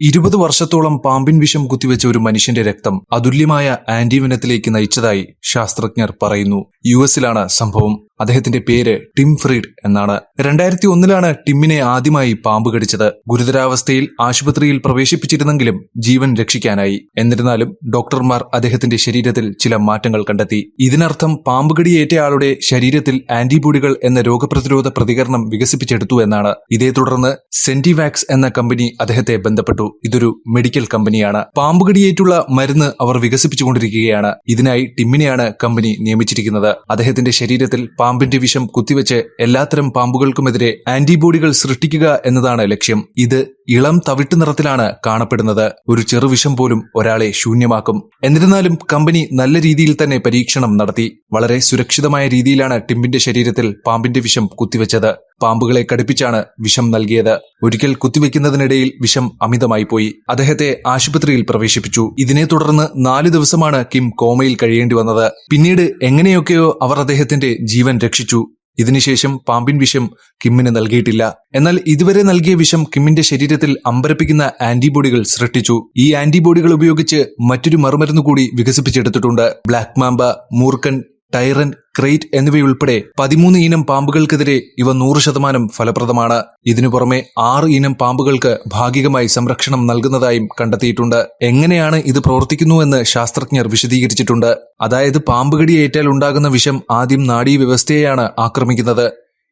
20 വർഷത്തോളം പാമ്പിൻ വിഷം കുത്തിവെച്ച ഒരു മനുഷ്യന്റെ രക്തം അതുല്യമായ ആന്റിവെനത്തിലേക്ക് നയിച്ചതായി ശാസ്ത്രജ്ഞർ പറയുന്നു. യുഎസിലാണ് സംഭവം. അദ്ദേഹത്തിന്റെ പേര് ടിം ഫ്രീഡ് എന്നാണ്. 2001 ടിമ്മിനെ ആദ്യമായി പാമ്പ് കടിച്ചത്. ഗുരുതരാവസ്ഥയിൽ ആശുപത്രിയിൽ പ്രവേശിപ്പിച്ചിരുന്നെങ്കിലും ജീവൻ രക്ഷിക്കാനായി. എന്നിരുന്നാലും ഡോക്ടർമാർ അദ്ദേഹത്തിന്റെ ശരീരത്തിൽ ചില മാറ്റങ്ങൾ കണ്ടെത്തി. ഇതിനർത്ഥം പാമ്പ് കടിയേറ്റയാളുടെ ശരീരത്തിൽ ആന്റിബോഡികൾ എന്ന രോഗപ്രതിരോധ പ്രതികരണം വികസിപ്പിച്ചെടുത്തു എന്നാണ്. ഇതേ തുടർന്ന് സെന്റിവാക്സ് എന്ന കമ്പനി അദ്ദേഹത്തെ ബന്ധപ്പെട്ടു. ഇതൊരു മെഡിക്കൽ കമ്പനിയാണ്. പാമ്പുകടിയേറ്റുള്ള മരുന്ന് അവർ വികസിപ്പിച്ചുകൊണ്ടിരിക്കുകയാണ്. ഇതിനായി ടിമ്മിനെയാണ് കമ്പനി നിയമിച്ചിരിക്കുന്നത്. അദ്ദേഹത്തിന്റെ ശരീരത്തിൽ പാമ്പിന്റെ വിഷം കുത്തിവെച്ച് എല്ലാത്തരം പാമ്പുകൾക്കുമെതിരെ ആന്റിബോഡികൾ സൃഷ്ടിക്കുക എന്നതാണ് ലക്ഷ്യം. ഇത് ഇളം തവിട്ട് നിറത്തിലാണ് കാണപ്പെടുന്നത്. ഒരു ചെറുവിഷം പോലും ഒരാളെ ശൂന്യമാക്കും. എന്നിരുന്നാലും കമ്പനി നല്ല രീതിയിൽ തന്നെ പരീക്ഷണം നടത്തി. വളരെ സുരക്ഷിതമായ രീതിയിലാണ് ടിമ്മിന്റെ ശരീരത്തിൽ പാമ്പിന്റെ വിഷം കുത്തിവെച്ചത്. പാമ്പുകളെ കടിപ്പിച്ചാണ് വിഷം നൽകിയത്. ഒരിക്കൽ കുത്തിവെക്കുന്നതിനിടയിൽ വിഷം അമിതമായി പോയി. അദ്ദേഹത്തെ ആശുപത്രിയിൽ പ്രവേശിപ്പിച്ചു. ഇതിനെ തുടർന്ന് 4 ദിവസമാണ് കിം കോമയിൽ കഴിയേണ്ടി വന്നത്. പിന്നീട് എങ്ങനെയൊക്കെയോ അവർ അദ്ദേഹത്തിന്റെ ജീവൻ രക്ഷിച്ചു. ഇതിനുശേഷം പാമ്പിൻ വിഷം കിമ്മിന് നൽകിയിട്ടില്ല. എന്നാൽ ഇതുവരെ നൽകിയ വിഷം കിമ്മിന്റെ ശരീരത്തിൽ അമ്പരപ്പിക്കുന്ന ആന്റിബോഡികൾ സൃഷ്ടിച്ചു. ഈ ആന്റിബോഡികൾ ഉപയോഗിച്ച് മറ്റൊരു മറുമരുന്ന് കൂടി വികസിപ്പിച്ചെടുത്തിട്ടുണ്ട്. ബ്ലാക്ക് മാമ്പ, മൂർക്കൻ, ടൈറൻ, ക്രേറ്റ് എന്നിവയുൾപ്പെടെ 13 ഇനം പാമ്പുകൾക്കെതിരെ ഇവ 100% ഫലപ്രദമാണ്. ഇതിനു പുറമെ 6 ഇനം പാമ്പുകൾക്ക് ഭാഗികമായി സംരക്ഷണം നൽകുന്നതായും കണ്ടെത്തിയിട്ടുണ്ട്. എങ്ങനെയാണ് ഇത് പ്രവർത്തിക്കുന്നുവെന്ന് ശാസ്ത്രജ്ഞർ വിശദീകരിച്ചിട്ടുണ്ട്. അതായത് പാമ്പുകടിയേറ്റാൽ ഉണ്ടാകുന്ന വിഷം ആദ്യം നാഡീവ്യവസ്ഥയെയാണ് ആക്രമിക്കുന്നത്.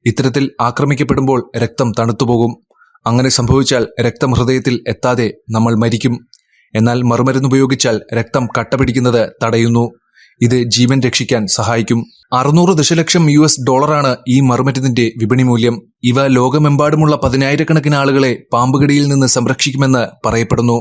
ഇത്തരത്തിൽ ആക്രമിക്കപ്പെടുമ്പോൾ രക്തം തണുത്തുപോകും. അങ്ങനെ സംഭവിച്ചാൽ രക്തം ഹൃദയത്തിൽ എത്താതെ നമ്മൾ മരിക്കും. എന്നാൽ മറുമരുന്നുപയോഗിച്ചാൽ രക്തം കട്ടപിടിക്കുന്നത് തടയുന്നു. ഇത് ജീവൻ രക്ഷിക്കാൻ സഹായിക്കും. $600 ദശലക്ഷം ഈ മറുമരുന്നിന്റെ വിപണി മൂല്യം. ഇവ ലോകമെമ്പാടുമുള്ള 10,000 കണക്കിന് ആളുകളെ പാമ്പുകടിയിൽ നിന്ന് സംരക്ഷിക്കുമെന്ന് പറയപ്പെടുന്നു.